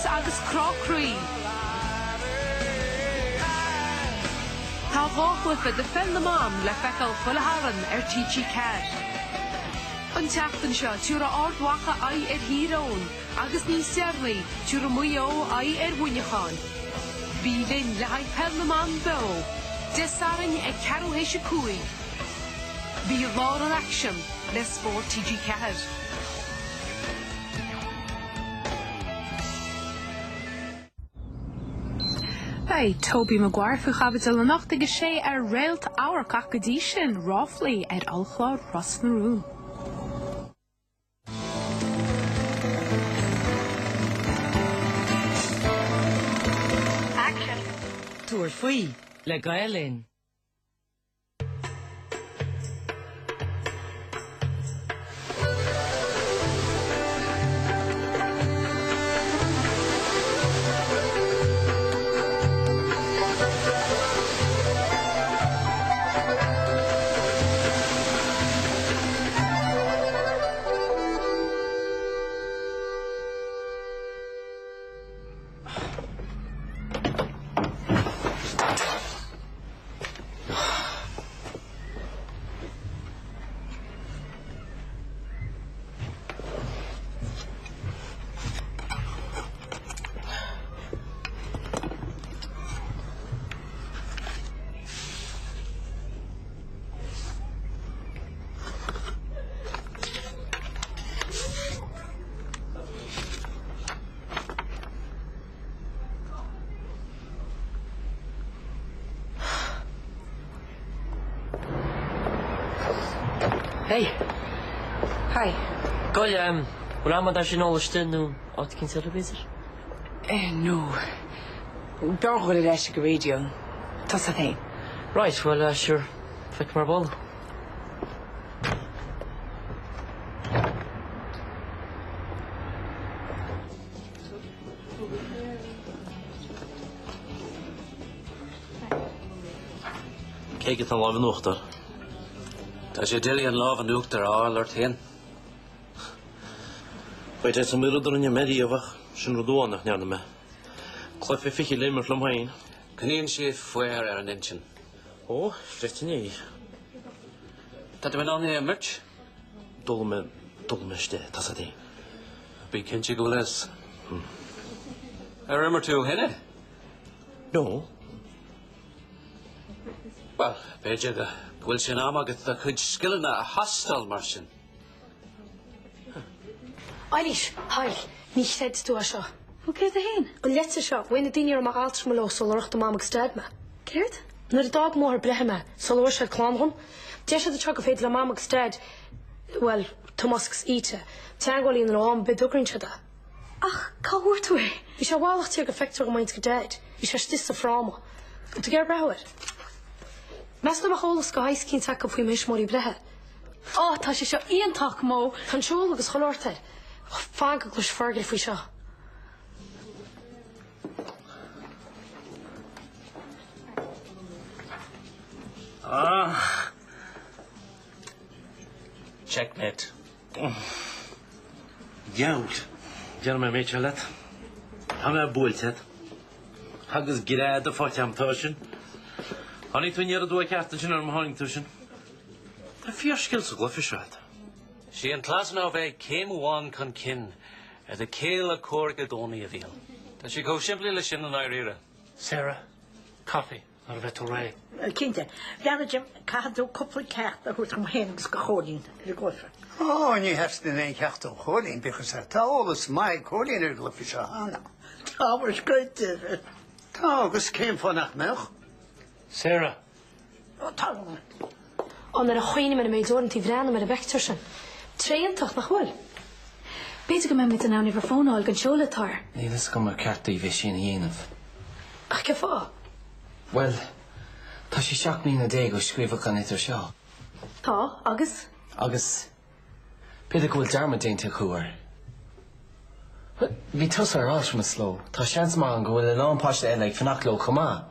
Agus crockery. Tá bháchlufa de fel na mám le fecal fulaharan TG Car. An teachtan seo túra ardwacha ai hírón, agus ní serlaí túra muo ai bhuineáin. Bí linn le haid fel na mám bo, desarin carú héise cúi. Bí lá an action le sport TG Car. Hey, Toby Maguire fu chabadil an nacht agus sé réalt áhar cacadí sin ráflaí alchlár Ross na Rún. Action. Túair faoi le Gaelin. Hey. Hi. Goil, wna da sy'n ôl ystyn nhw oed cyn televisor? No. Bergol yr eisiau y radio. Tas a thing. Right, well, sure. Fic mar bol. Kijk het al even nog daar. Tá sé déile an lábh an uachtar áil ar théan. Bait é san múidir an méíomhach sin rodónach neanna me. Chluif é fichi lémar lom hain. Cníonn sé fuair ar an intin. Ó, freitin Tá bhain an é mirt? Dul me ste, tas a dé. Bí cinnte go leis. Ar immer tú hinne? No. Well, beidir go bhfuil sin amagat a chuid skillanna a hastal mar sin. Eilish, hi. Ní said tú a seo. Hoe céir a hén? An letse seo, bhain a daine ar mar altar me lo solach do mamag stad me. Céirt? Nuair a dag mór brehe me, solor se clánhom. Deis a trog a féidir le mamag stad, well, Tomascus ite. Teagwalí an rám bedugrin se da. Ach, cáhúir tú é? Bhí se bhálacht tíar go fector go maint go dead. Bhí se stis a fráma. Go tu ger brehawar. Mes na cholas go hais cín take faoi mismóí brethe. Á, tá sé seo íontach mó. Tá seola agus choláirteir. Fág go glúis fergail faoi seo. Checkmate. Jault. Jar me méid se let. Ha me búiltead. Hagus girád a fáte am tásin. Hannig tú níar a dúa ceartan sin ar mhaing tú sin. Tá fiorskil sa glufi sead. Sí an tlasan á bheith céimháin chun cin ar de céal a cóirge dónaí a bhíal. Tá sé go siimplí le sin an áiríre. Sarah, coffee, ar a bheith ré. Cínte, leanna Jim cadú cúpla ceart a chuirt go héanagus go chólín le ggófa. Ó, ní herstin é ceart ó chólín bechas ar tálas mai chólín ar glufi se hána. Tá mar scoite. Tá agus céim fannach meach. Sarah. Tá. An ar a chuoine me na méid orintí bhreanna mar a bheictar sin. Tréantach nach bhfuil. Beidir go mé mit an ána fónáil gan seolatar. Nílas go mar ceartaí bheith sin dhéanamh. Ach ce fá? Well, tá sí seach mí na dé go scríomh gan idir seo. Tá, agus? Agus, beidir go bhfuil dearma déanta chuair. Bhí tus ar ás me sló. Tá seans má an go bhfuil an lámpáiste eile ag fannach leo chumá.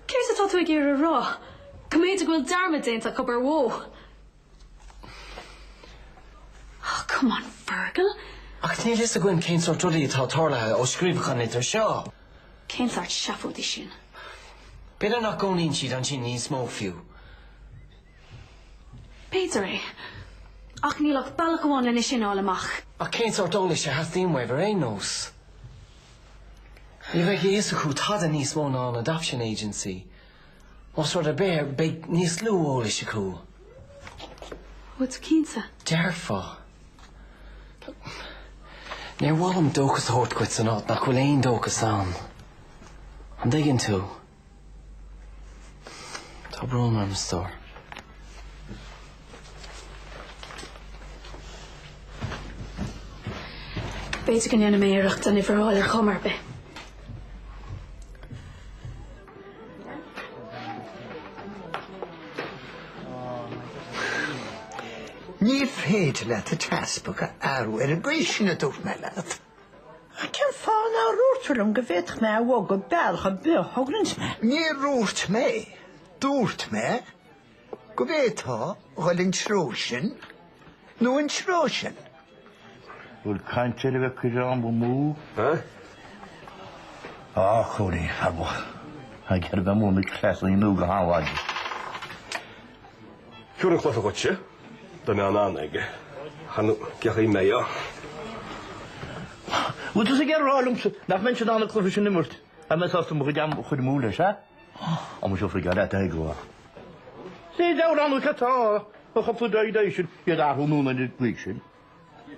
Céir sa tú ag ar a rá? Cumméid a bhfuil dearma déanta cobar wó. Oh, come on, Fergal. Ach ní list a gwn cén sort rudi tá torla o sgrif gan idir seo. Cén sort siafo di sin. Beidir nach gcónaíonn siad an sin níos mó fiú. Peter é. Ach nílach bailach amháin lena sin álamach. Ach cén sort óla sé hathíon weibhar é nós. Ní bheith éas acu tad a níos mó ná an adoption agency. Os rud a bear beidh níos lú óla sé acu. What's cínsa? Dearfa. Níor bhfuilm dóchas thórt cuit san áit nach bhfuil éon dóchas an. An d'iggin tú. Tá brón am stór. Beidir gan anna méireacht an ifreáil ar chomar be. Ní féidir le a traspacha arú ar a gaiisina dúr me leat. Cyn ffôn a rwrt o'n gyfeddch me a wog o belch a bych o gryns me. Ní rúirt me, dúirt me, go bhéad tá ghil an trósin, nó an trósin. Bhfuil caintear a bheith chuir an mú? Chóirí, harbo. Ha ger bheith mú mit chlesa í nú go háháid. Siúr an chlufa goitse, da me an aige. Hanú ceach í meia. Wat is ik er al nach mensen aan de kloffie nummert. En met als de moeder goed moeder, hè? Om zo vrij dat hij go. Zie daar aan de kata. Wat op de idee je daar hoe noemen dit weekend.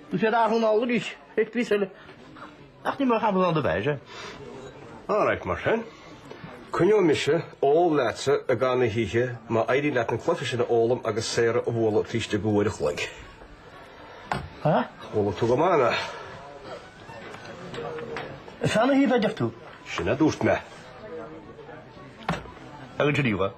Dus je daar hoe al is. Ik wisselen. Ach niet meer gaan we aan de wijze. Alright, Martin. Kun je missen all laatste a gaan hier, maar eigen laat een kloffie in de olem a gesere of wol het de goede gelijk. Huh? Wol het mana. Zijn hier bij toe? Sina doest me. Heb je die wat?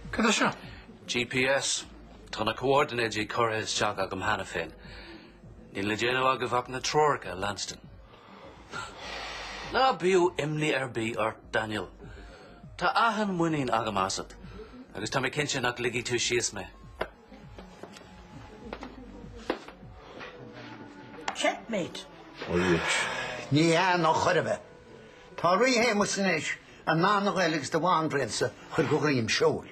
Cad seo? GPS. Tána coordinated Corres Jack agam hana féin. Ní le déanamh agah bhac na Trorca, Lanston. Na bíú imní ar bí ort Daniel. Tá ahan muín agam asad. Agus tá mé cinse nach ligi tú síos me. Checkmate. Ní noch chorbe. Tá ri hémas inis a ná nach eiligs de bháinbrensa chur go riim seoil.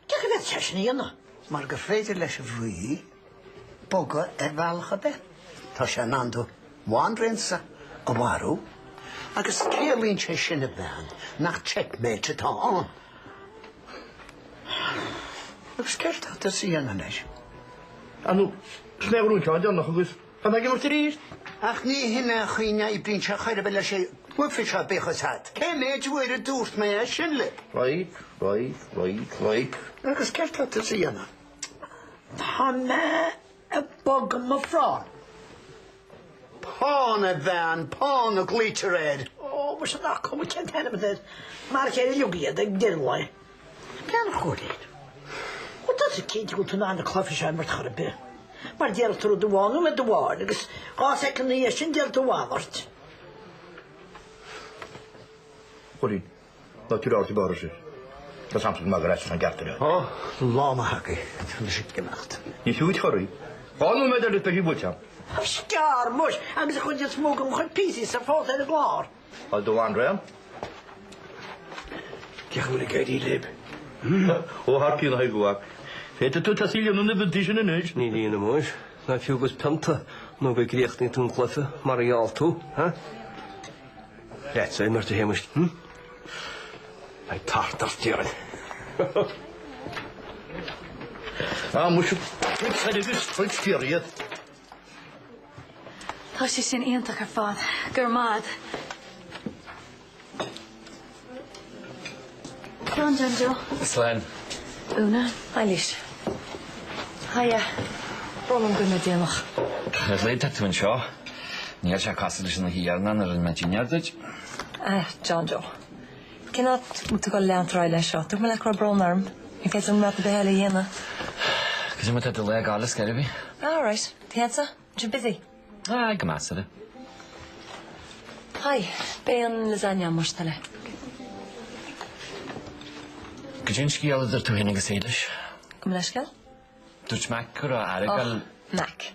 Ceach bheith teisna dhéanana. Mar go féidir leis a bhrí, boga ar bhealcha be. Tá sé nandú bháinbrensa go bharú, agus célíonn sé sinna bhean nach checkmate atá an. Agus ceart tá síana leis. Anú, snegrún teáid nach agus. Pan ag ymwrt i'r is? Ach ni hynna chwyna I bryn siach chayr bela sé wyffi siach bechos hat. Cemeg wyr y dŵrt mae a synle. Right. Agus cert at y si yna. Tá me y bog yma ffron. Pôn y fan, pôn y gliter ed. O, mae sy'n ac o, mae cent henne bydd. Mae'r ceir i lwgi ed ag dirwai. Gan chwrdd. O, da sy'n ceint I gwnt yna yn y cloffi sian mae'r char y byr. Maar deel trwy dy wan met de waar. Dus als ik een eerste deel te wan wordt. Chwrdd, natural ti bor ysir. Da samsyn mag yr esyn garter. O, lama hagi. Yn y sydd gemacht. Ni siwyd chwrdd. Ond nhw'n meddwl ydych chi bwyta. Sgar, mws. Agus ik gewoon smog om gewoon pieces af fod in de glaar. Al do Andrea? Kijk hoe ik uit die lib. O, harpje na hi gwag. Feta tu tasilio nhw'n y bydysyn yn eich. Ní líana múis. Na fiúgus penta nó bheith gríocht ní tún clufa mar a gheall tú, ha? Réit sé mar te héimist, Ag tart ar tíorin. Mwysio, dwi'n said agus, dwi'n styried. Tá sé sin iontach ar fad. Gur mad. Clán, John Joe. Slen. Una, Eilish. Hiya. Brólam gwna déanach. Ys leid tatw yn sio. Ni ar siarad casal ysyn hi arnan ar yn medjiniardaj. John Joe. Cynnad mwta gol leant roi le sio. Dwi'n mynd acro bron arm. Yn cael dwi'n mynd y behel I hynna. Cys yma tyd y le gael ysgeri fi. All right. Ti hedsa? Ti'n busy? Gymas ydy. Hi, ben lasagna mustale. Gajinski all der to hinnig geselish. Kom leskal? Dutch macro aragal. Mac.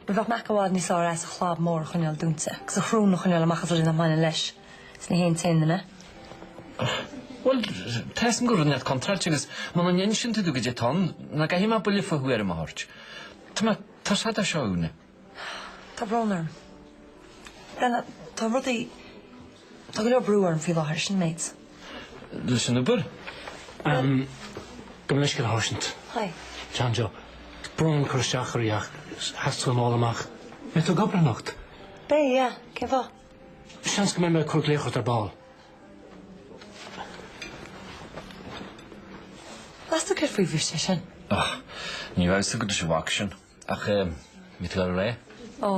We wat mac awad ni sar as a chlab mor chynel dwntse. Cos a chrwn o chynel am achos o'r yna maen lesh. Sni hen ten yna. Wel, tesyn gwrdd net contract ygys, mae'n jensyn ty dwi'n gyda ton, na gael ma bwylio ffwhwyr yma horch. Tyma, ta sad a siawne. Ta broner. Brenna, ta rwyd i... Ta gyda brewer yn ffil o harsyn, mates. Dwi'n sy'n ybwyr? Gymleis gyda horsint. Hi. John Joe. Brwn cwrsiach yr iach. Hastl yn ôl amach. Met o gobra nocht. Be, ia. Cefo. Sians gymau mewn cwrglech o'r bol. Las du cyrff i fysio sy'n? Ni waith sy'n gyda sy'n waction. Ach, mi ti'n gael re? O,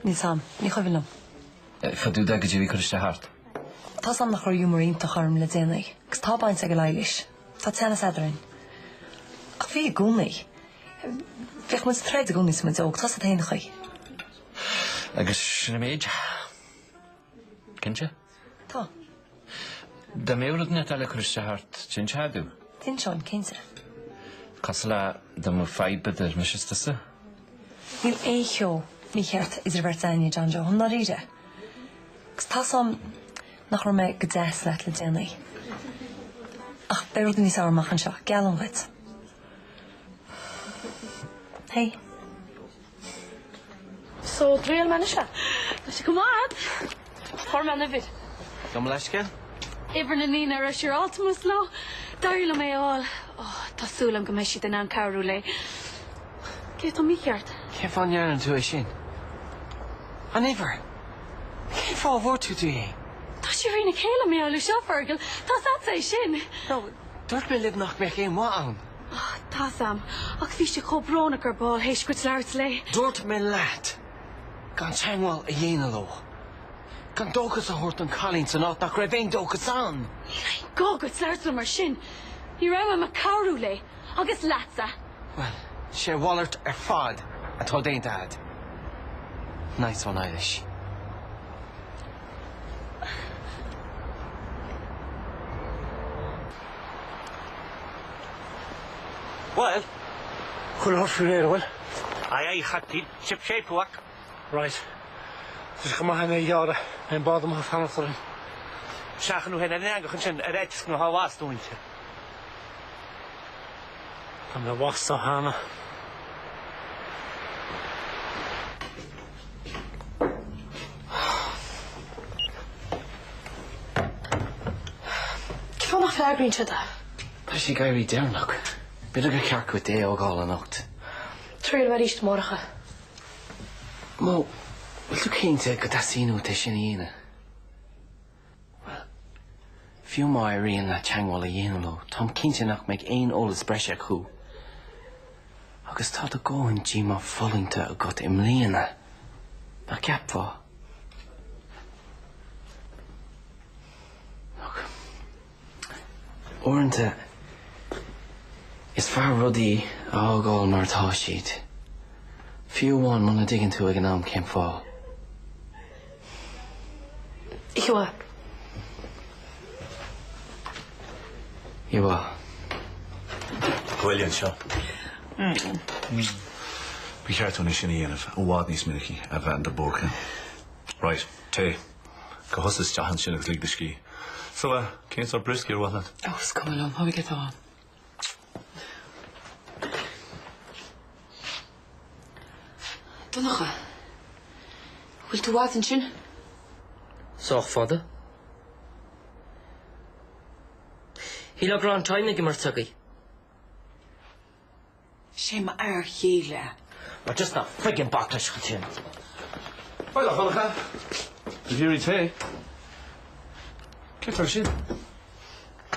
ni sam. Ni chofyn nhw. Ffadw da gyda fi cwrsiach hart. Ta sam nach o'r humor un toch arm le dynau. Cys ta baint ag elailish. Ta tenas edrych. Ach fi gwni. Fech mwyn threid y gwni sy'n mynd og. Ta sa tein chi. Agus sy'n ymwyd. Cyntio? Ta. Da mewryd net ala cwrsiach hart. Ti'n siadw? Ti'n sio'n cynta. Casla, da mw ffai bydyr, mis ystasa? Ni'n eithio mi chert is er vertania, John Joe. Hwnnw rydw. Cys ta sam nach o'r me gydes let le dynau. Ach, berwyd ni sawr mach yn sio. Gael yn wyd. Hei. So, driel man isio. Nes i cymlaad. Hor man yfyd. Gymleisgen? Ifr na ni'n ar ysio Altimus lo. Dairl am ei ôl. Ta sŵl am gymysio dyn na'n cawrw le. Geit o mi chiart. Cef o'n iawn tu eisiau? An ifr? Cef o fod tu tu ei? Ta si rhaid i cael am ei ôl i siafargl. Ta sat ei sin. No, dwrt me lib nach mech ein waam. Ta sam. Ac fi si co bron ac ar bol heis gwyd lart le. Dwrt me lat. Gan tangwal a yen alo. Gan dogus a hort an Colleen sy'n ot nach rhaid ein dogus an. Go gwyd lart am ar sin. I raw am a cawrw le. Agus latsa. Wel, she wallert fad a tod ein dad. Nice one Irish. Well? Chwn o'r ffyrir, wel? Ai, chati, chip shape wak. Right. Dwi'n chymau hynny i o'r ein bod yma ffanach o'r un. Siach nhw hyn, yn agor yn sy'n yr edrych nhw hawas dwi'n ti. Am y wasta hana. Cif o'n off agrin sydd da? Pa si gael i dernog. Bydd ag y ciarc with de o gol yn ocht. Trwy'r fer eist morach. Mo, wyl tu ceinte gyda sy'n nhw te sy'n un? Wel, fiw mo ai rian na changwal a un lo, tom ceinte nach meg ein ol ysbresio chw. Agus ta dy go yn gym o ffolingta o got imliana. Na cap fo. Ornta, is far ruddy a gol mar tá siad. Fiú one muna diggin tú ag an am céim fá. Iwa. Iwa. Gwelion sio. Bí cheart úna sinna dhéanamh, ó bhád níos minicí a bheith an de bócha. Right, te, go hosas teachan sin agus líg de ski. So, céint ar brisci ar bhhailad? Oh, scoilm, how we get on? Donacha. Wil tú wad yn sin? Soch fada. Hila bran tainna gymar tugi. Sé ma ar chéile. Maar just na friggin backlash getyn. Hola, Holacha. Did you te? Ceit ar sin?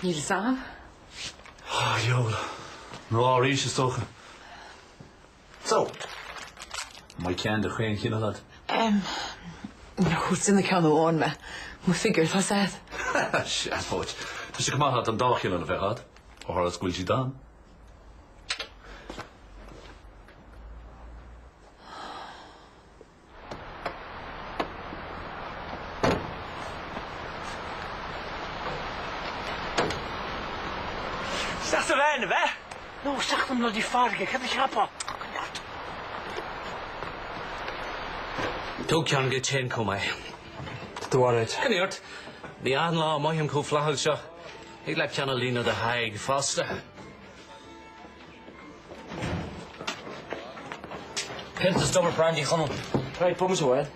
Níl sam? Ah, jola. No, rís is tocha. So, my can de chwein chin lad. Who's in the can on me? My figure, that's it. Shit, poach. Dus je gemaakt had een dagje aan de weg had. Of had het squeegee dan? Stach de wijn, hè? No, zeg hem naar die varken. Ik heb een grappa. Tú ceann go tin có mai. Dwarid. Cynnirt, ní an lá mai am có flachil seo. Ig le ceanna lína de haig fásta. Pintas double brandy channel. Right, bums away.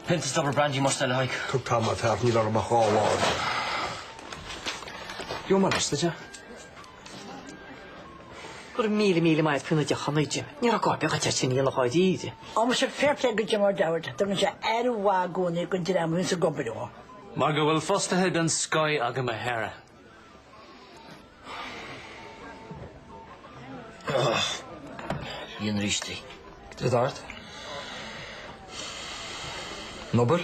Pintas double brandy must tell like. Cook Tom at half me lot of all. You're my list, did you? Gur mí mai puna de chanaide. Ní a gábe a te ní le cháidíide. Am se fairplay go mar dawrt, dan se erwa gona gon dir am se gobbedo. Mar go bhfuil fostathe den sky agam a hera. Ian Risti. Did art? Nobber?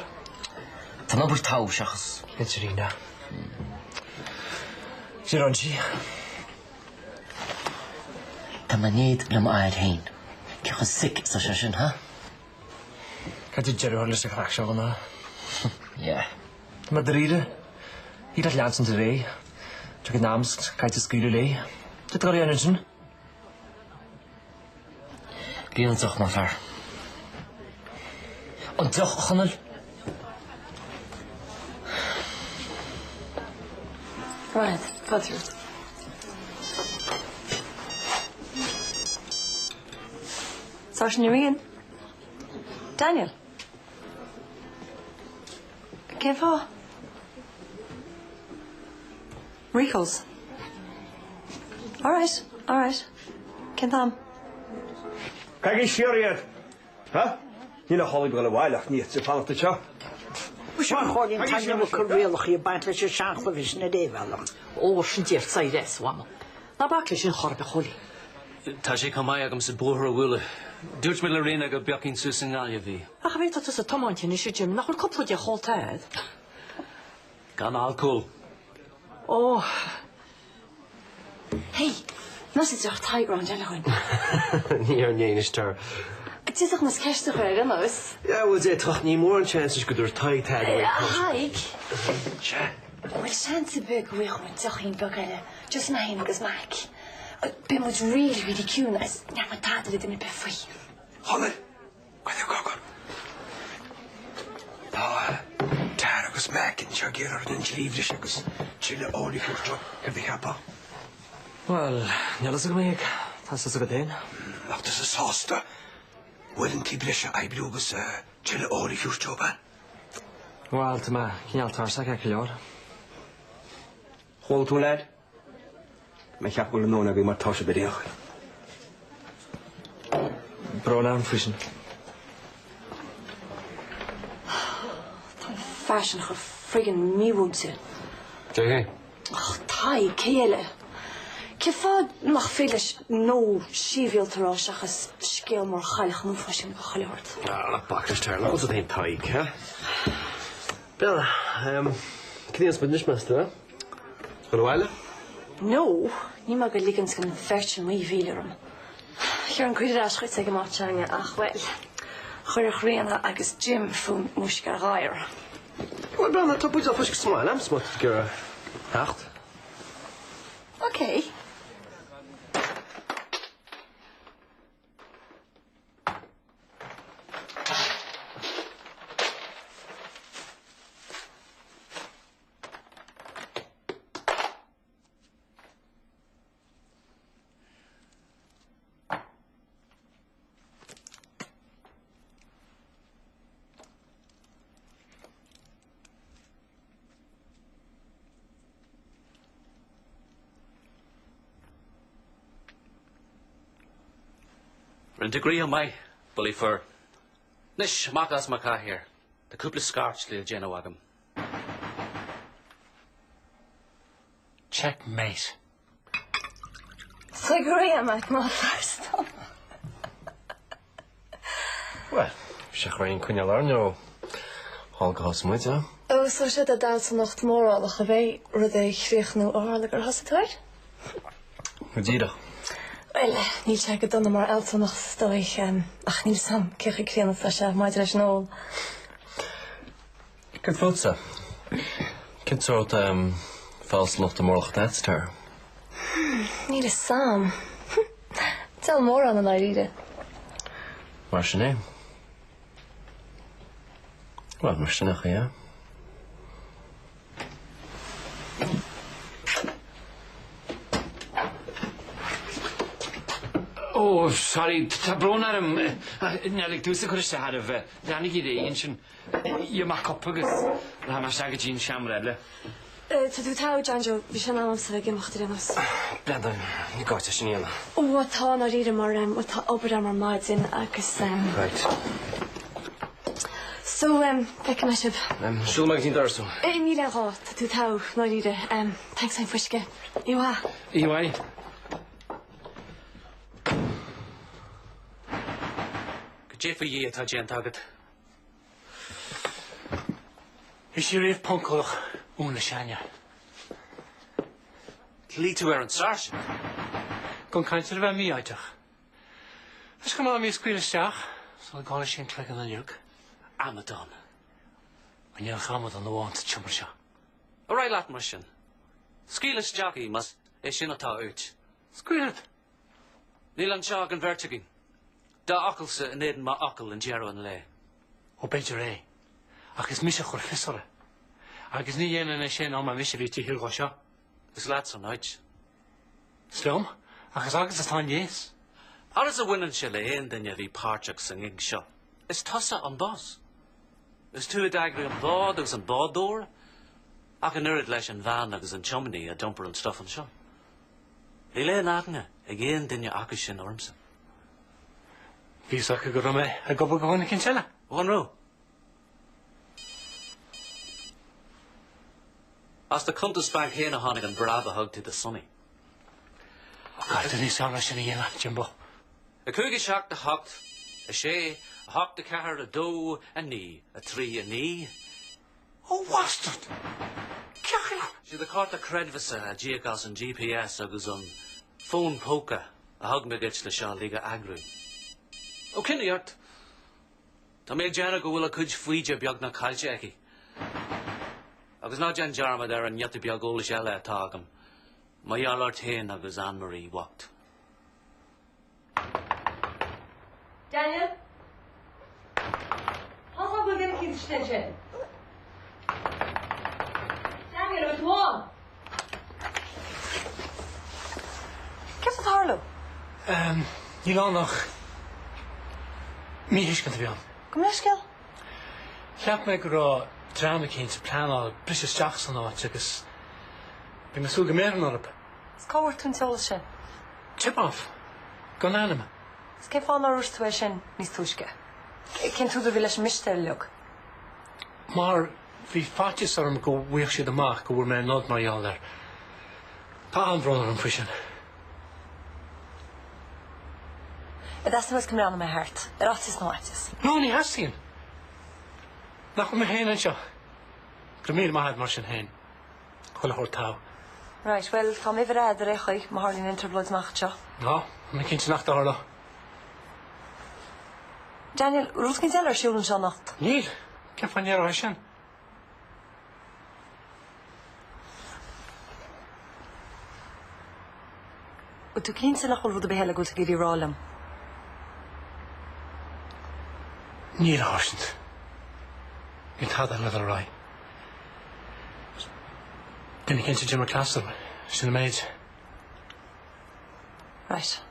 Tá nobber tau seachas. It's Rina. Gironchi. Tá manéad lam air hain. Ceachas sic sa sin, ha? Cadw Jerry Horlis a chrach seo hwnna? Yeah. Mae dyride. Hyd all lans yn dy rei. Trwy'n namsg, cael dy sgwyl i lei. Dyd gori yn ydyn? Glyn doch maar ver. Ond doch channel. Right, got through. Saoirse ní rian? Daniel? Cén fá? Rico's? All right. Cén tam? Kijk eens, Sherriad. Huh? Niet nog Holly willen weilig niet. Ze vallen te tja. We zijn gewoon in tanja we kurwelig je bent dat je schaanglevis in de wel. Oh, sin dirt sa res wam. Na bakle sin chorbe choli. Tá sé mai agam sa búthar bhfuile. Dúirt me le réna go beacinn sús an gáile bhí. A cha bhéit a tomáinte ní Jim nach chun coppla de chóiltead. Gan alcohol. Oh. Hey, nas is your tie ground jellyhoin. Niet aan je star. Het is toch mas kerst toch weer, nos? Ja, we zijn toch niet meer een chance is door tie tag. Haik. Tja. Wel chance bug weer met toch in bugale. Just my him gus maak. Ben was really cute. Ja, maar dat dit in befree. Holly. Wat je gogor. Daar gus maak in jager en liefde schuks. Chille olie voor heb je hapa. Wel, ja, dat is ook mee. Dat is ook gedaan. Ach, dat is saste. Willen die blisje eibloeges chille olie voor job. Wel, te maar, geen altaar zeg ik klaar. Goed hoe lad. Maar ik heb wel nog een maar tasje bij jou. Bronaam vissen. Fashion ge friggin me woedse. Zeg. Ach, tai kele. Kefa mag veles no civil terrasachas skeel maar galig genoeg fashion geleerd. Ja, dat pak is ter. Wat is het een taik, hè? Bella, kun je eens met niks hè? Verwijlen? No, niet maar geligens kan fashion me velerum. Hier een goede raas goed zeggen maar change. Ach wel. Goeie groeien agus Jim van Mushka Rair. Wat ben je toch iets af als ik smaal, hè? Smot ik er 8. Oké. Een degree aan mij, bully fur. Nish, makas maka hier. De couple scarch lil genowagam. Checkmate. Segreia maak maar first. Wel, zeg maar in kun je leren, joh. Alcohol moet, ja? Oh, so sé a da san nacht mór a bheith rud é chríochnú álagur hasatuir? Hoe zie je dat? Well, níl se go donna mar elta nach stoich ach níl sam cecha críanana sa se maidir leis nó. Good food, sir. Kind sort fals locht de morgen dat star. Need a Sam. Tell more on an idea. What's your name? Well, Mr. yeah. Oh, sorry, Tabron Adam. Nelik Dusa could have had of Danny the ancient. You make up Pugus. Ramasagajin Shamrella. To do tau, Janjo, vi känner honom så vägen macht det oss. Blandan, ni går till Chanela. Och vad tar när det mer vad tar upp där med Martin Akas. Right. So back in my ship. Shul magazine Darso. Ni där rat, to tau, när det thanks I'm fiske. Iwa. Iwa. Jeff ye at Jan target. Is je reef punkel ohne Shania? Lead to Aaron Sarge. Kon kanskje være mye uitig. As kom aan my squeal stag, sal ek alles in klik in die juk. Amadon. En jy gaan met aan die wand chummersha. All right, lad mission. Skeeless jockey must ishinata uit. Squeal. Nilan Shag and Vertigin. Da Akelse en Eden ma Akkel en Jero en Le. O beter é. Ach is mis chor fissere. Ach is nie een en shen om ma missie te hier gosha. Is laat so night. Slum. Ach is agus staan yes. Alles a winning Chile en then you the parchak singing shot. Is Tussa on boss. Is two a dagger on board, there's on board door. Ach an urid lesh and van agus in chumney a dumper and stuff and shot. Lile nagne again then you akishin ormson. Visa go me a go go in Kinsella. One row. As the Countess back here na Honig and Brava hug to the sunny. God, did he sound like a Jimbo? A coogie shock the hocked, a shay, a hock the car, a doe, a knee, a tree, a knee. Oh, what's that? She the court the credvisa, a geogos and GPS, agus on phone poker, a hug me ditch the shaw liga agri. O kinny art. Ta me jana go will a kuj fuija biogna kaljeki. Agus na jan jarma there and yet biog ol shella tagum. My yallart hen agus Anne Marie walked. Daniel? How come we get kids station? Daniel, what's wrong? Kif het Harlow? Je dan nog. Wie is het weer? Kom eens, Gil. Laat me gewoon drama kindje plannen al precies Jackson al checkers. Ben me zo gemeren op. Scout toen zullen. Chip off. Gaan aan me. Skip van naar situation niet toeske. Ik ken toe de village mistel ook. Maar wie fatjes er go weer je de maak go we men not maar jou daar. Paan brother en fischen. Dat is wat komt aan mijn hart. Dat is nooit. No, niet has zien. Nou kom me heen en zo. Premier maar het maar heen. Gewoon hoor touw. Right, well, van even uit de regie, maar Harley Interblood maakt zo. Ja, mijn kindje nacht daar. Daniel, roet geen zeller schuilen zo nacht. Nee, ik heb van jou rasjen. O tu geen zeller goed de behelle goed gidi rollen. Nee, rasjend. Ik had dat net alright. Den ik kindje Jimmy Claster, zijn meid. Right.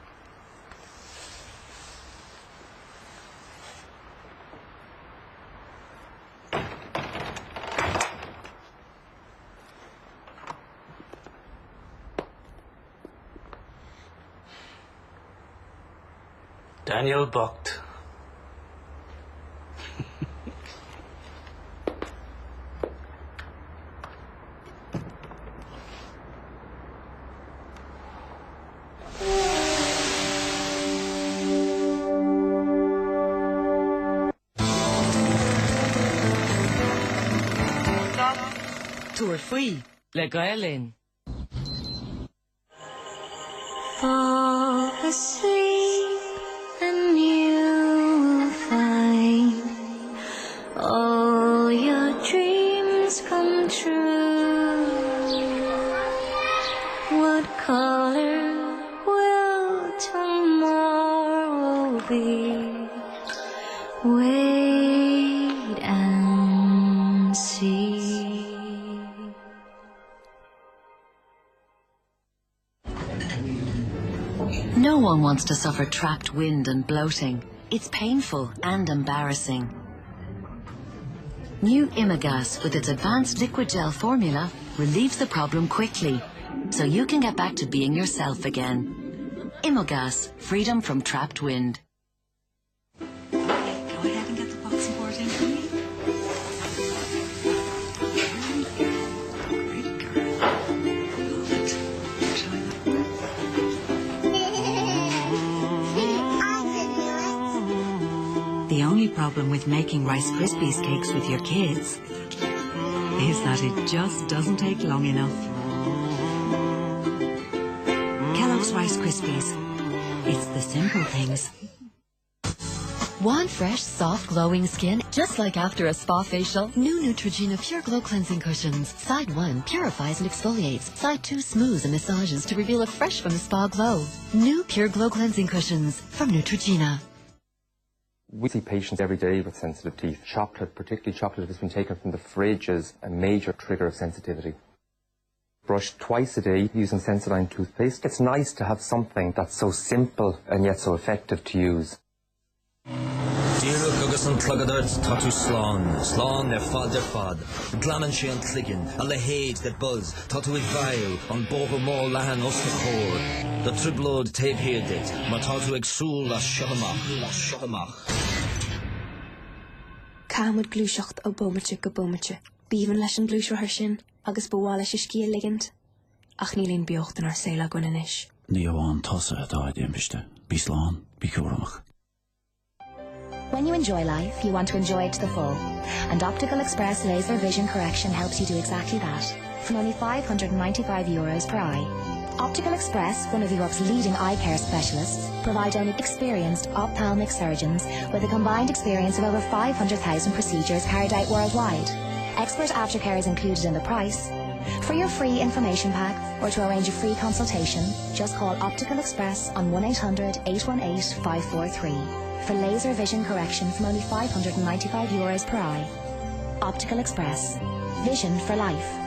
Daniel bucked. Tour free, le Gaelin. Fall asleep and you'll find all your dreams come true. What color No one wants to suffer trapped wind and bloating. It's painful and embarrassing. New Imagas, with its advanced liquid gel formula, relieves the problem quickly, so you can get back to being yourself again. Imagas, freedom from trapped wind. Go ahead and get the boxing board in for me. The only problem with making Rice Krispies cakes with your kids is that it just doesn't take long enough. Kellogg's Rice Krispies. It's the simple things. Want fresh, soft, glowing skin, just like after a spa facial? New Neutrogena Pure Glow Cleansing Cushions. Side 1 purifies and exfoliates. Side 2 smooths and massages to reveal a fresh from the spa glow. New Pure Glow Cleansing Cushions from Neutrogena. We see patients every day with sensitive teeth. Chocolate, particularly chocolate that's been taken from the fridge, is a major trigger of sensitivity. Brush twice a day using Sensodyne toothpaste. It's nice to have something that's so simple and yet so effective to use. Díreach agus an tlagadaird tatú slán fad. Glaman sé an tliggin, a le héad that buzz, tatú ag bhail, an bóga mó lehan os na cór. The triblód taobh héadit, mar tatú ag súl a siohamach. Cámad glúiseacht ó bómarte go bómarte. Bíhan leis an glúisir thar sin, agus bóá leis is cíal ligint. Ach nílín beocht an ar saola gona inis. Ní amháin tosa atá imbiste. Bí slán, bí cuaramach. When you enjoy life, you want to enjoy it to the full. And Optical Express Laser Vision Correction helps you do exactly that. From only €595 per eye. Optical Express, one of Europe's leading eye care specialists, provide only experienced ophthalmic surgeons with a combined experience of over 500,000 procedures carried out worldwide. Expert aftercare is included in the price. For your free information pack or to arrange a free consultation, just call Optical Express on 1-800-818-543. For laser vision correction from only €595 per eye. Optical Express. Vision for life.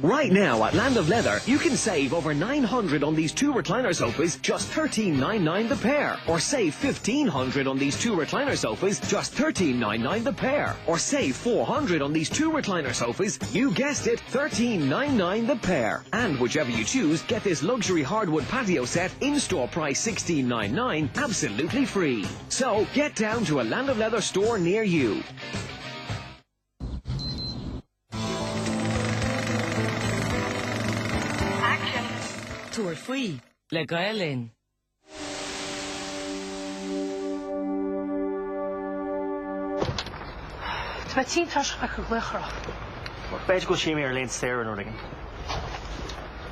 Right now at Land of Leather, you can save over $900 on these 2 recliner sofas, just $13.99 the pair. Or save $1,500 on these 2 recliner sofas, just $13.99 the pair. Or save $400 on these 2 recliner sofas, you guessed it, $13.99 the pair. And whichever you choose, get this luxury hardwood patio set, in-store price $16.99, absolutely free. So, get down to a Land of Leather store near you. Túair faoi le Gaelin. Tá bheith tíntáis a chu gluchara. Beidir go sé mé ar leon stair an organ.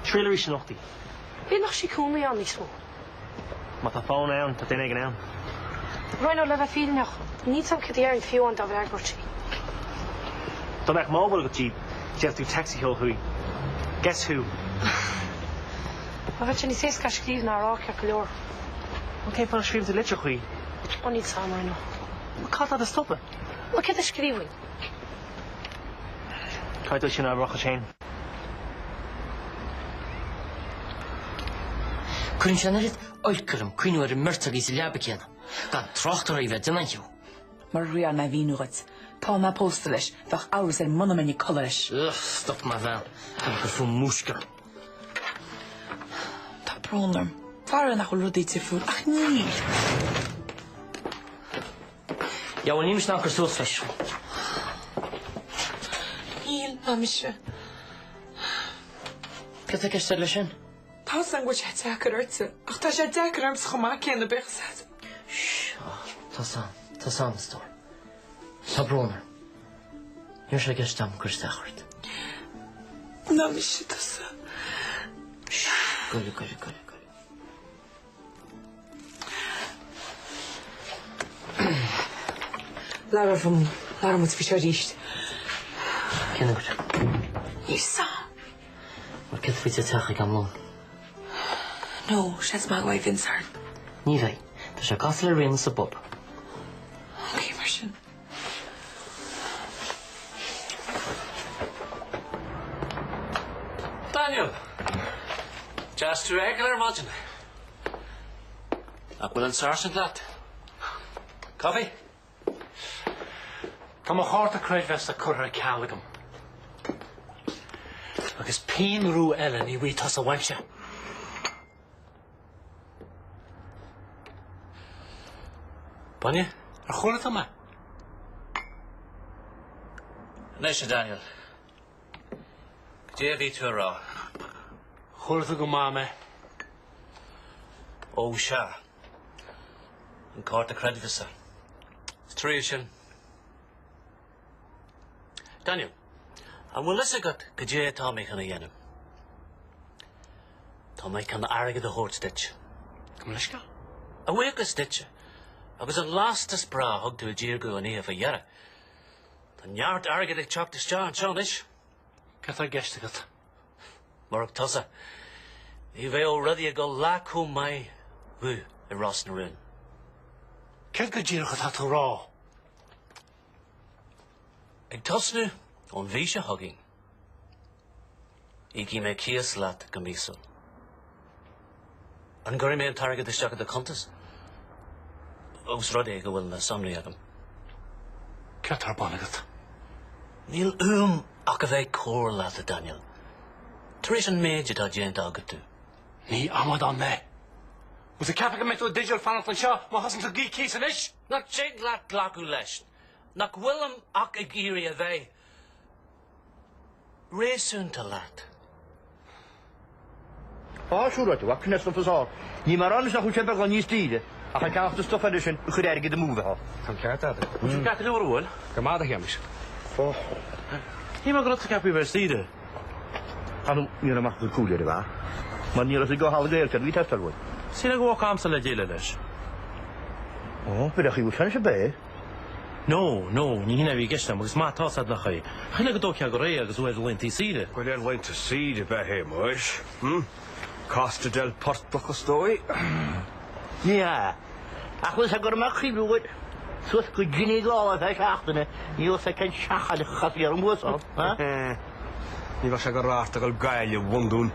Trílarí sin nachtaí. Bí nach sí cúnaí an níos mó. Má tá fáin ann, tá duine an ann. Roinú le bheith fíneach, ní sam cydéir an fiú an dá bheith agurtí. Tá bheith mábal go tí, deas tú taxi hill hui. Guess who? A bheith sin ní sés ca scríb ná ráceach go leor. An cé fan scríb tú litir chuí? An ní sam roinú. Cá a stoppa? Well, cé a scríbhain? Caidú sin a rocha sin. Cún sin arid oilcurm cuinú ar myrtag í sa leaba céna. Gan trochtar í bheith duna hiú. Mar rian na bhíúgat. Tá na pósta leis, bheith áras ar muna mení coloris. Stop ma bhean, an gur fú múscar. Tá prónarm. Fara nach rudí tifú, ach ní. Ja, an nímas ná gur sós leis. Níl na mise. Cad ag eiste leis sin? Tá san go sé teachar orte, ach tá sé deachar am schomá céanna bechsad. Tá sam stór. Tá brónar. Níor sé gist am gur stachart. Na mise tá sa. Gulli. Lara moet fi ríist. Céanna gur. Ní sam. Mar cad fao teach ag am lón. No, sé má goid vinsar. Ní bheith, tá sé gas le réan sa bob. Ok, mar sin. Gas to regular imagine. Ach will an sergeant lad. Coffee? Tá má cháirta creidmheas a curtha cealagam. Agus pein rú eile ní bhí tas a bhaimse. Bunny, ar chuirta me? Neis Daniel. Gdé bhí tú rá? Chuirta go má me. Ó se. An cárta creidmheasa. Trí sin. Daniel, an bhfuil is agad go dé tá mé chuna dhéanam. Tá mé can airgad a hort stitch. Come leis go? A bhuiag a stitche, agus an lástas bra thug tú a ddír go an íomh a dhearra. Tá neart airgad ag teachtas te an seán is. Cad ar gceist agad? Mar ag tosa, ní bheith ó rudí a go lacú mai bhu I Ross na rún. Cad go ddír go tá tú rá? Ag tosnú ón bhí se thugging. Ígí mé cías leat go mísú. An gcuir mé an targad isteach a contas. Os rudí go bhfuil na samlaí agam. Cad ar banagad? Níl ach a bheith cór leat a Daniel. Tar éis an méide tá déint agad tú. Ní amad an me. Was a cappa go metu a digital fan an seo, má hasan tú gí cís an is? Nach sé leat glacú leis. Nach bhfuilm ach ag íri a bheith. Réasúnta leat. Siúrte, wa cnes na fasá. Ní mar an nach chuú gan níos tíide, a cha ceachta stop edition chu airgid a múbha. Tá ceart ada. Chu ceart ar bhfuil? Go mád a cheamis. Ní má grota ceapú bheith tíide. Anú ní amach go cúile bha. Man ní a go hall géir ví testar bhfuil. Sína go bhá amsa le déile leis. Ó, bid a chi bhú se bé? No, ní hína bhí geiste agus má tásad nach chaid. Chine go dóce go ré agus bhfuil leintaí síide. Go leir leinta síide be hé muis. Costa del Portbachas dói. Ní, ach bhfuil se gur amach chi bhúid. Suas go gine gála bheith seachtainna, ní os a cen seachad chafi ar an bhuasá. Ní bha se go ráta go gaile bhundún.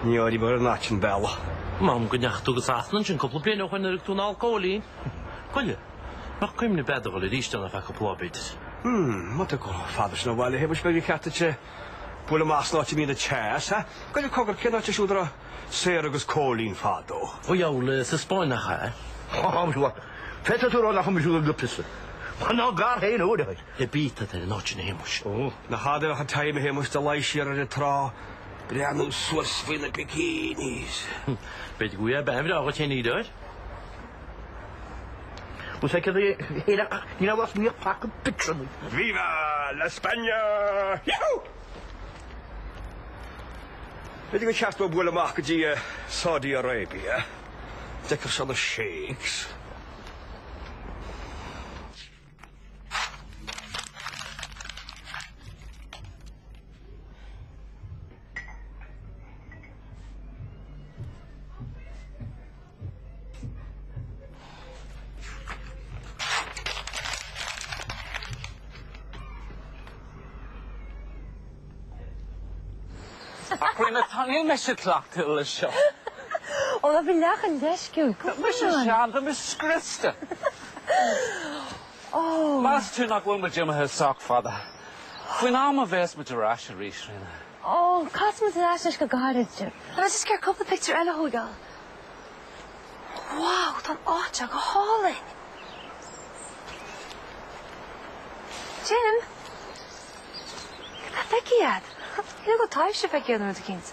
Ní áirí bar an náin bella. Mám go neachtú go sánan sin coppla bliana chuin ar tún alcólín. Coile, nach cuimna beda go le rísteanna fe go plóbeidir. Mata go faders na bhile hebh be chatte bula más láti mí a chas, ha? Goidir cogur cinnáte siúdra sé agus cólín fádó. Ó jaula sa Spáinach, ha? Hámsúa, feta tú rá nach chumsúla guptisa. Man ná gar héin ódaid. E bíta ar náitin héimus. Ó, na háda a taime héimus de leiisiar ar a trá. Breanú suas fina bikinis. Beidir go ben a go téí dúir? Pues hay que ir a las mías para que pichón. ¡Viva la España! ¡Yahoo! Wedi go chat o bwyl ymach gyda Saudi Arabia. Dechr son y sheiks. Acrwy'n y tanio mes y clac til y sio. O, na fi lach yn desgiw. Mes y siarad am ysgrysta. O. Mas ti'n agwyn ma Jim hy soc ffada. Fwy'n am a fes ma dyrash yn rhys rhywun. O, cas ma dyna sy'n ysgol gared dyn. Yna jyst gael couple picture ela hwy gael. Wow, dan ocha go hauling. Jim? Gyda fegiad. Hyn go taif sy'n fegiad yn ydych cynt.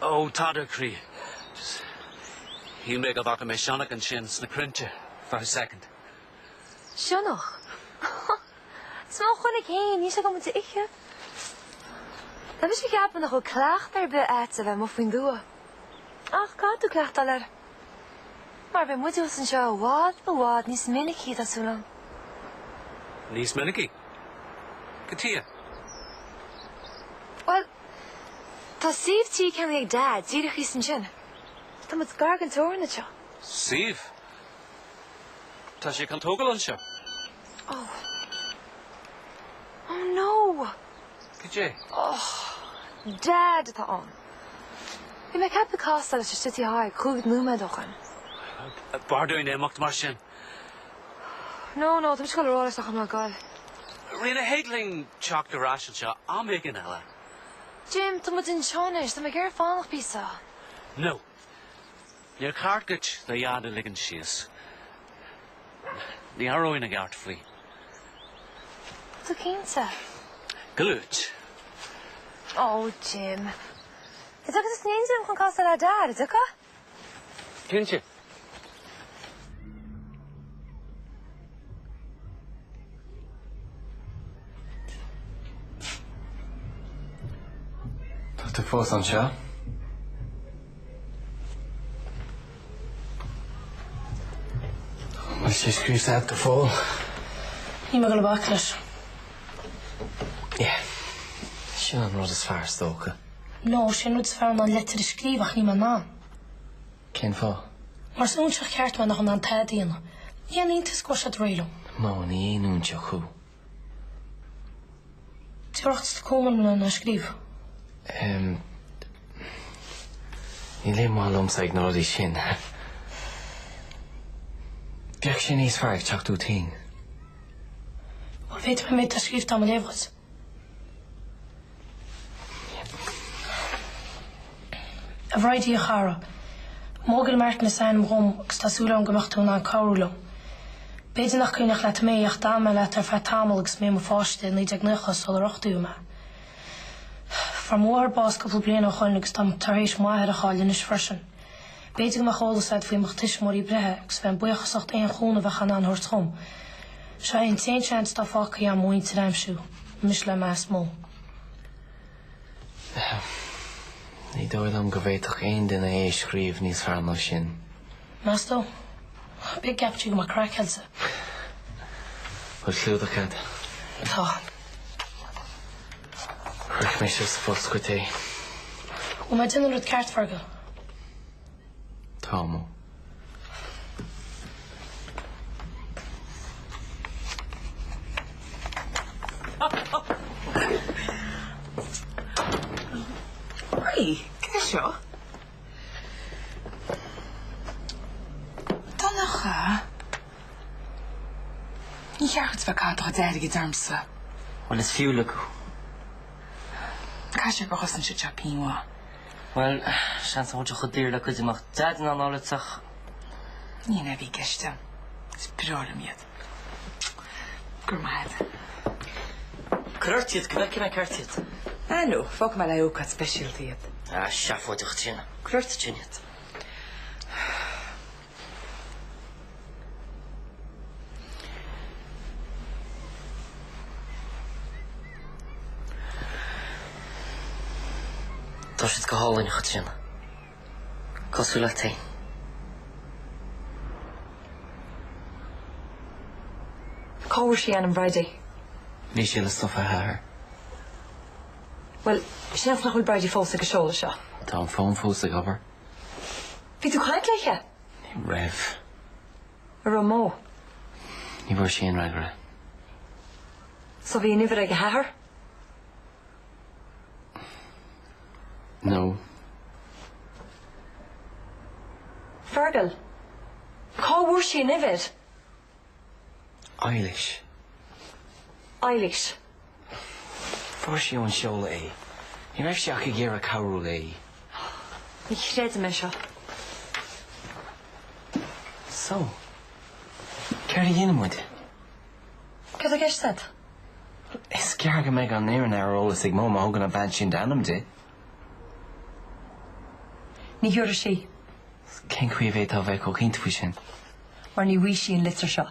O, tad o'r cri. Hi'n meg o ddog am e Sionach yn sy'n sna cryntia. For a second. Sionach? Sma chwn ag hyn, ni sy'n gomod i eich. Da bys fi gab yn o'ch o clacht ar by et a fe mo fwy'n dwa. Ach, gad o clacht aler. Mar fe mwyd i'w sy'n sio wad nis minig hyd a sŵlan. Nis minig i? Gytia? Wel, ta sif ti cem ag dad, dydych chi sy'n sy'n. Ta mwyd gargan tor yn y sio. Sif? Ta si can togol yn sio? Oh. Oh no. Gytia? Oh, dad ta on. Bhí me ceap cásta leis tití haig chuúd núma dochan. Bardoin éachcht mar sin. No, tá go rálas nach an gáil. Rina Haidling teach go ráisiil seo am igen eile. Jim, tá mud in seánis, tá me gur fánach písa. No. Níor cargad na dheada ligan síos. Ní aróin a gart flií. Tá cínta. Glút. Oh, Jim. Is agus snéanam chun cásta le dad, is it? Cínte. Tá fós an seo? Well, she screws out the fall. Ní me go le baclas. Yeah. Sin an rud is fearr tóca. No, sin rud is fearr an letar scríbach ní man ná. Cén fá? Mar súnseach ceart me nach an tádíana. Ní an íntas go sé réilm. Má ní éonúnte chu. Tíocht cóman na scríb. Ní le má lomsa ag nóí sin. Beag sin níos fearr teach tú ting. Wel weet me met de schrift aan mijn levens. A variety of horror. Morgen merkt me zijn waarom ik sta zo lang gemaakt toen aan Karulo. Beter nog kun je nog laten mee, echt aan me laten vertamelijks mee me voorstellen, niet ik nog als zal er ook doen. Voor meer basketbal blijven nog gewoon ik sta thuis maar de hal in is versen. Beter mag alles uit voor me tisch maar die brehe. Ik zwem boeien gezegd één groene we gaan aan haar schom. Zij in zijn chance dat vaak ja mooi te ruimschu. Misle maar smol. Ní dóid am go bhhéadach aon duine é scríomh níos fearr ná sin. Masto, big gap tú go mar crackheadsa. Bhfuil clúdachad. Tá. Chuir mé sios fós go té. Ó mai duine rud ceart farga. Tá mó. Hey, què és això? Donna, ní cheart fa cadra déirigi darmsa. Well, is fiú le go. Cá sé go hosan se chapínwa. Well, sean sa hote chodír le cuid amach dead an álatach. Ní na bhí geiste. Is brála miad. Gur maid. Curtiad, go bheice me curtiad. No, fog me le ócad specialtiad. Seafóideach tína. Curta tíniad. Tá siad go hálainn chu tína. Cosú le tain. Cáhar sí an Friday. Ní sé le stuff a haar. Well, sinaf nach bhfuil Brady fósa go seola seo. Tá an fón fósa gobar. Bhí tú chaint leiche? Ní raibh. Ar an mó. Ní bhfuair sin ragra. So bhí nifir ag a hathair? No. Fergal. Cáhar sí nifir? Eilish. Eilish. Fór sí an seola é. Ní raibh seach i ggéar a cabhrú é. Ní chréad me seo. So. Ceir a dhéanamid? Cad a gceistad? Is cear go méid an éan arolalas ag mó mágan a bhaid sin danam de. Ní hiúr sí. Cén chuí bhéad tá bheith ó cinnta faoi sin. Mar ní bhí sí an litir seo.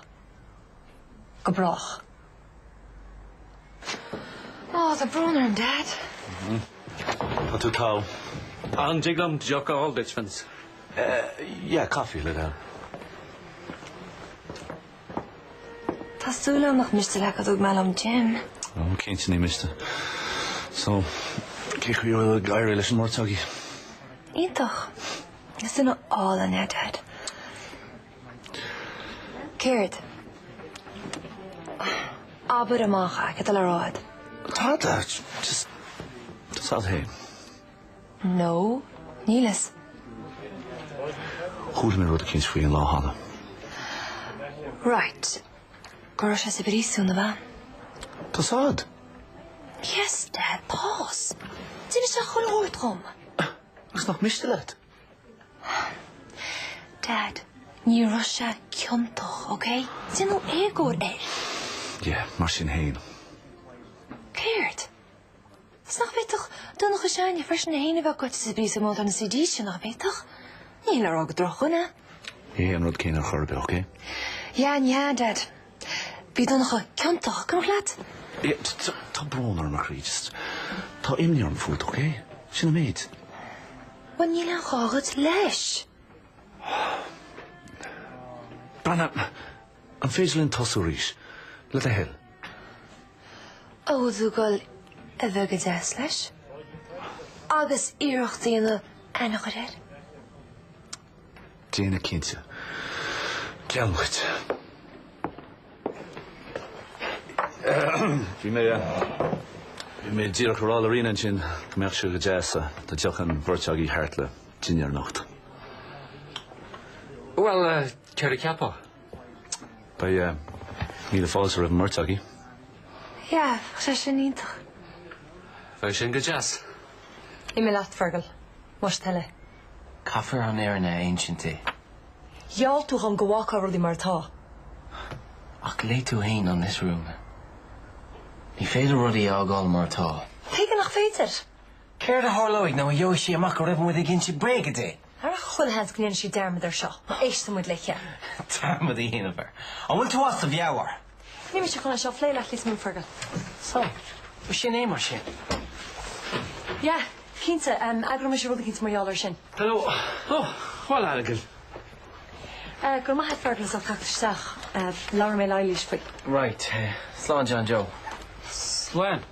Go brach. Oh, the brother and dad. Tá tú tá. An diglam joca all ditch fence. Yeah, coffee le down. Tásúla nach miste le go me am Jim. Oh, céint ní miste. So, cé chuí bhfuil gaiir leis an mórtágaí? Ítach. Is duna all an dad. Céird. Aber amach ag a le ráid. Tá just... Tá hé. No, Nílas. Chúis mé rud a cinn faoi an láhanana. Right. Gur sé sa brísúna bha. Tásad? Yes, Dad, pause. Dyn se chwl oed chom. Agus nach miste leat. Dad, ní Russia kiontoch, okay? Dyn nhw egor Ja, mar sin héin. Keert. Snach betoch, dyn nhw'ch ysyn i fresh na hyn efo gwt sy'n bris y mod yn y CD snach betoch. Ni'n ar og droch hwnna. Ie, an rud cén ar chorbe, okay? Ja, Dad. Byd dyn nhw'ch kiontoch, gynwch lad? Ie, tá brón ar mar just. Tá imni ar an fút, okay? Sin a méid. Wan ni'n an chogad leis. Branna, an féislinn tosú rís. Le a hel. O, ddwgol y fy gydas leis? Agus iroch dyn enwch yr er? Déna cinnte. Ceanmhaid. Bhí mé díreach rá a rian sin gombeach se go déasa tá teach an bhirteag í thart le dinnear nacht. Well, ceir a ceapá? Ba míle fáils ar an mhirteagaí. Ja, sé sin íntach. Bheith sin go deas. I me lat fergal. Mos tele. Caffar an éirna ancientí. Jál tú an gowaka rudi mar tá. Ach lé tú hain on this room. Ní féidir rudí ágáil mar tá. Teige nach féidir. Céir a hálóig ná a jo sí amach go raibh muid a ginn si breig a dé. Ar a chun hans gníon si dermad ar seo. Ma éiste muid leiche. Dermad í hínabar. An bhfuil tú as a bheabhar. Ní mi se chun seo fléilech lís mún fergal. So, bu sin é mar sin. Ja, cínta, agra me se rudi cínta mar jálar sin. Hello. Oh, well, Alagil. Gur ma het fergal sa tachtarsteach. Laura mé leilis fwy. Right, slán John Joe. Slán?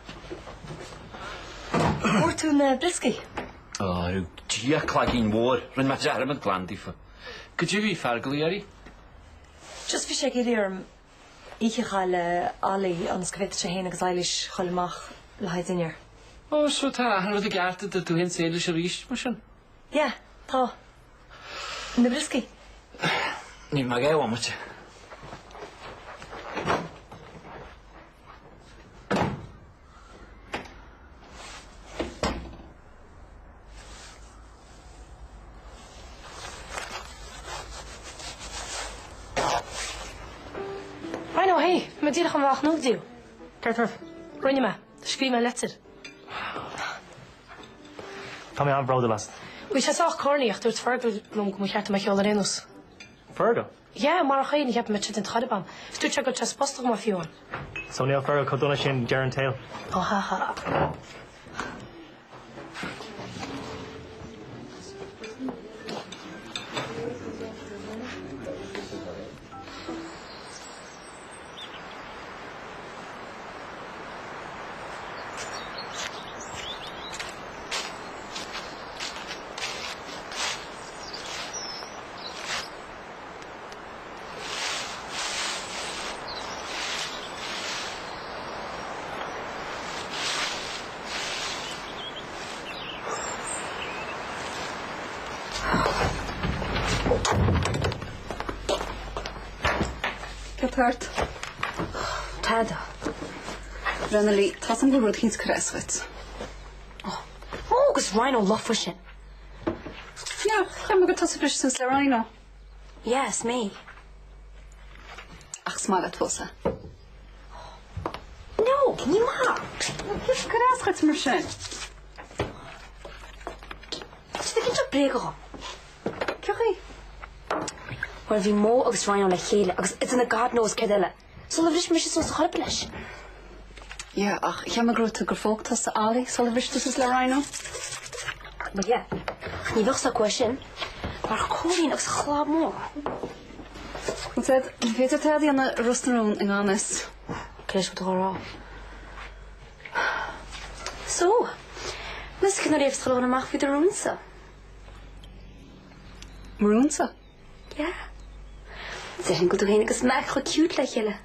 Oor toen brisky. Oh, dia clagin mór. Ryn ma jarm yn glandi fo. Could you be fergal, Yeri? Just fi sé gyrr ich chael ali ans gyfeith se hen agos eilish chael mach le haidinir. Oh, so ta, han oedd y gartad a dwi'n seilish ar eist, ma sin? Ja, ta. Na brisky. Ní mag ewa much. Rhino, hey, ma dyrach am fach nog diw. Garthorf, rwy'n yma, sgri mewn letter. Tá mé an bróda las. Wy se sach corni ach dúirt fergal blom go cheart me cheol ar enus. Fergal? Ja, mar a chain, ich heb met in tchadabam. Stúrt se go tras postach ma fiúan. So níl fergal codúna sin Geran Tail. Oh, ha, ha. Gethart. Tada. Renali, tas an gwrdd chi'n sgreswyd. Oh, gus Rhino lofwishin. Ja, chym o gyda sy'n sy'n sle Rhino. Yes, me. Ach, smagat fosa. No, ni ma. Gys greswyd mar sy'n. Ti'n ddyn jo brego. Cywch chi? Wel fi mo agus Rhino le chéile, agus it's in a God knows cedile. So lyfrys mis ys oes chorp leis. Ja, ach, ich heb me groot te gefolk tas de Ali, so lyfrys tussen sle Rhino. Maar ja, ni wil sa question. Maar kolien agus chlab mo. Wat zei, weet het hij die aan de rosteroon in honest? Kles wat er al. Zo. Misschien nog even geloof mag weer de roense. Roense? Ja. Zeg ik toch enigszins merkelijk cute lijken.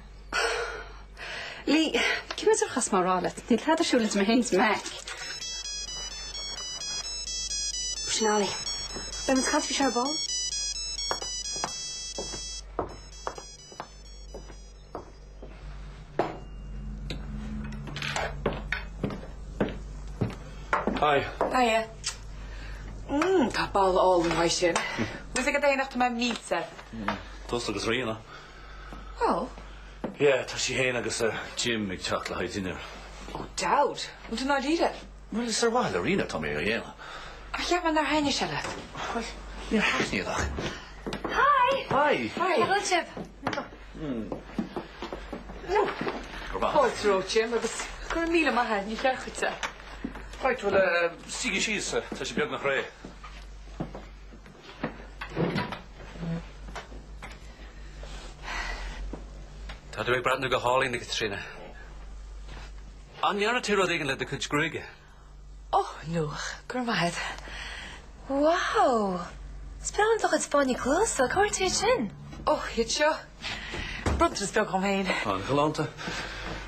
Lee, ik moet er gas maar ralet. Niet laten schulden me heen smaak. Sinali. Ben met gaat voor bal? Hi. Hiya. Tá ball all in sin. Was ik het enig mijn meetser? Tost agus riana. Oh. Ja, tá sí héana agus Jim ag teach le haid dinner. Oh, Dowd. Moet u nou die er? Well, is er wel arena Tommy a héana. Ach, ja, maar naar heine shelle. Ja, hacht nie dag. Hi. Hi. Hello, Chip. Oh, tro, Jim. Dat is mile maar hen. Niet graag goed zijn. Right, well, sige sies, tá sé beag nach ré. Tá du ag brad na go hálín ag trína. Anhearna tí rud igen le de chuid gréige. Oh, no. Gurmaid. Wow. Spelen toch het Spanje close, so hoort je in. Oh, je tjo. Broeder is ook omheen. An gelante.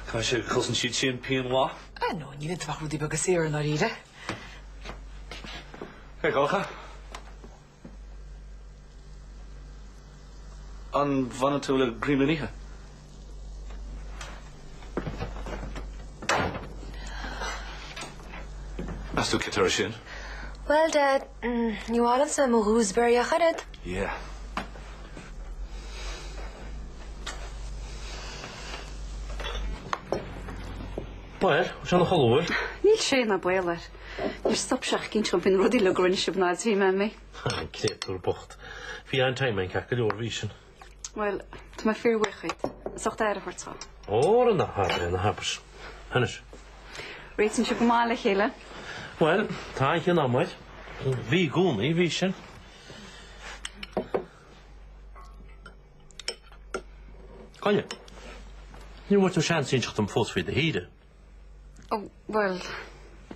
Kan je kosten siad sin pian wa? Ah, no, niet in het wacht die bagaseren naar hier. Hey, Golga. An van het le grimeniche. As du kitar sin? Well, Dad, you all have some Roosberry ahead. Yeah. Well, what's on the hollow? Níl sé na bailar. Níor stopseach cinn trom fin rudí le grinne sib náid hí me mé. Cléapúr bocht. Bhí an time ein cecha leor vísin. Well, tá me fear wichaid. Socht air a hortá. Ó, an na hapers. Hannes. Réitin se go mála chéile? Well, tá ich an amhaid. Bhí gúnaí vísin. Conne. Ní bhairt an seansínseach am fós de híide. Oh, well,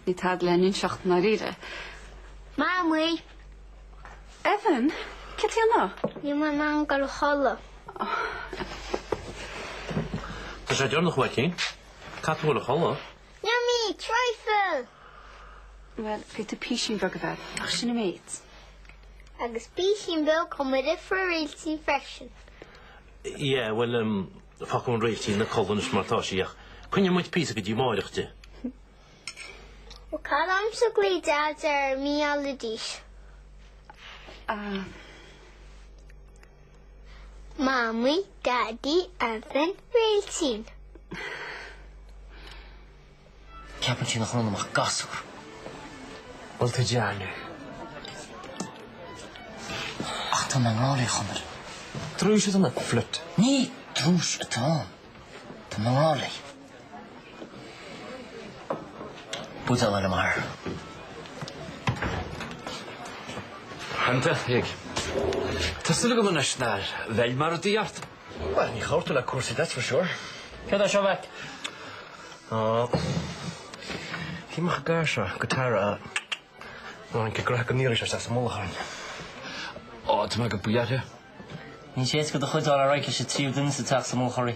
ní tad lenin seach na rire. Mami. Evan, ce tí anna? Ní man an gal cholle. Tá sé dear nach bhaicín. Catúla cholla. Yummy, trifle. Well, fit a písin bag a bheith. Ach sin méid. Agus písin bil kom with it for realty fashion. Yeah, well, fucking réití na collan is martá síach. Cunne muid písa go dtí máireachta. Well, Calam so glad dads are me all the dish. Mommy, Daddy, Evan, realty. Ceapan sin nach chun amach gasúr. Bhil tú dearnú. Ach tá mangrálaí chumar. Trúis an flut. Ní trúis atá. Tá mangrálaí. Búdal ar mar. Hanta, ag. Tású go man snar, bheil mar a díart. Well, ní chóirtú le cuasaí, that's for sure. Cead a seo bheic? Hí mar gáir seo, go tára an go grach go níir se sa mólacháin. Tá me go buiate. Ní sé go do chuid á reice sé tríú dun sa teach sa mólchoirí.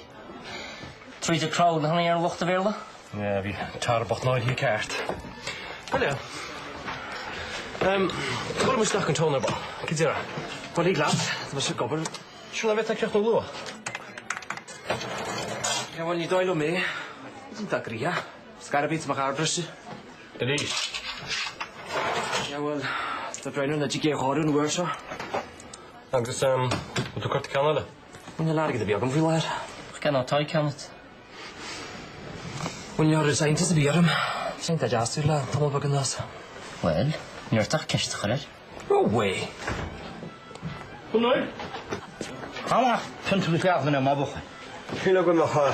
Tríd a crowd na hana ar lucht a bhéla? Ja, bhí tar bocht náid hí ceart. Well, ja. Gwr mis nach yn tôn ar bo. Cydira. Wel i glad, dyma sy'n gobr. Siwna fe ta crech nhw lwa. Ja, wel ni doel o me. Ydyn da gria. Sgar a byd ma'ch arbrysu. Yn eis. Ja, wel, da brein nhw'n edrych eich horw nhw werso. Agus, wyt ti'n cort canol e? Wy'n lar gyda biog yn fwy lar. Gan o tai canet. Wy'n i'r resigned ys y biarym. Sy'n da jastur la, tamol bag yn nas. Wel, ni'r tach ceist chyrraedd. No way. Hwnnw? Hama, sy'n ti'n gael fyna ma bwch. Hyn o gwnnwch a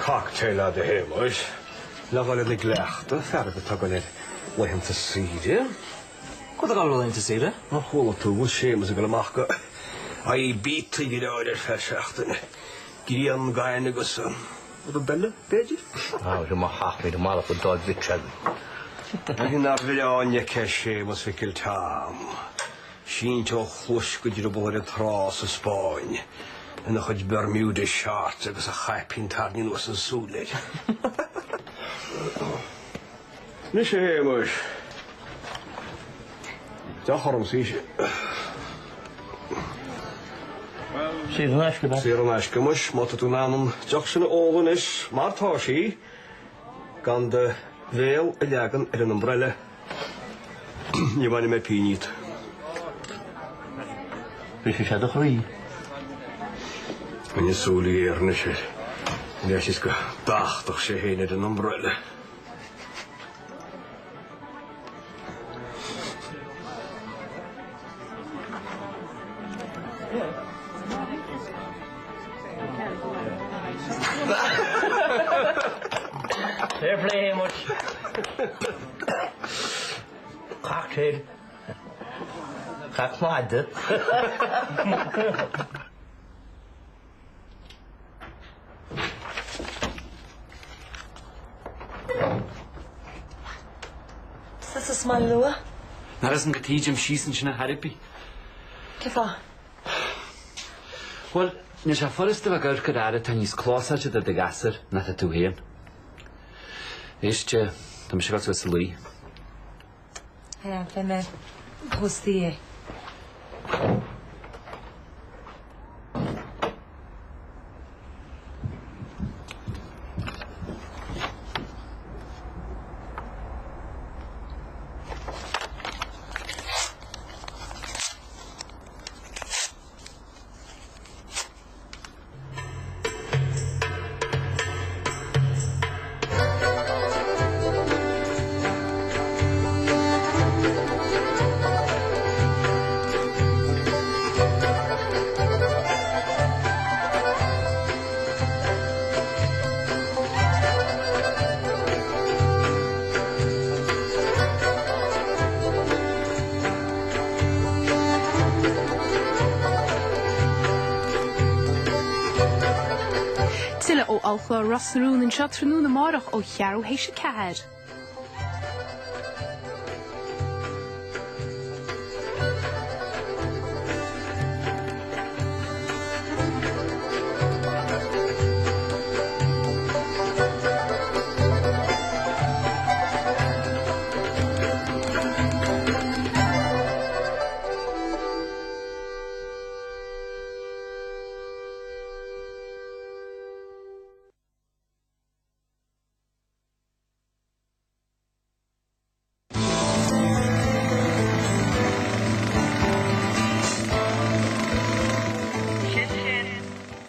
cocktail a dy hym, oes? Lafal ydy glech, dy fferdd y togon i'r lehem ty sydd, ie? Gwyd ag alwyd ein ty sydd, e? O, hwyl o tŵ, siem ys y gael ymach go. A i bit i gyda oed i'r ffersiach, dyn. Giri am gael y gosam. Oedd o bella, bedir? Ah, yw'n ma hach mi, dy malach o dod fitredd. Ac yn arfer o'n ie cesio mos ficil tam. Si'n to chwys gyda'r bod y tros y Sbaen. Yn ychyd Bermuda short agos a chapin tarni'n was yn sŵlid. Nes i hym oes. Diolch sís. Sy'n asgwyd. Sy'n asgwyd mwys, mod ydw na'n diolch sy'n olyn is, mae'r tosi, gan dy fel y liagan yr yn ymbrele. Ni fan i me pinid. Rwy'n siarad o'ch rhi. Mae'n sŵl i erna sy'n. Ni eisiau sgwa dach doch sy'n hyn yr yn ymbrele. Fair play, much. Cocktail. Cock mad. Is this my lua? Na ras yn gytijam schießen sy'n haripi. Cyfa? Wel, nes a fforest efo gawr cyrraedd tan ys closa sydd y gasar na ta tu hen. Eistio, tam eisiau gael sy'n lwy. Ie, fe me hwsti e. O alchla rasnrún yn siatrnún y marach o chiarw heisio cair.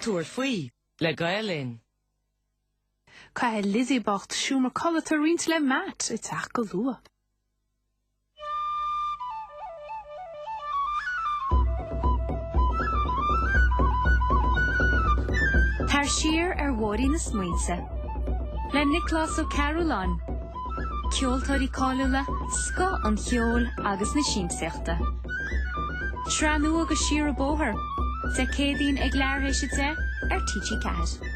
Túair faoi le Gaelin. Ca Lizzie bocht siúmar colat a rint le mat I teach go lua. Tar siar bhórí na smuointe. Le Nicholas ó Carolan. Ceoltóirí cáiliúla sco an cheol agus na síimseachta. Tránú agus siar a bóthar. Tá cédaoin ag learthéise de ar Tíchi Cat.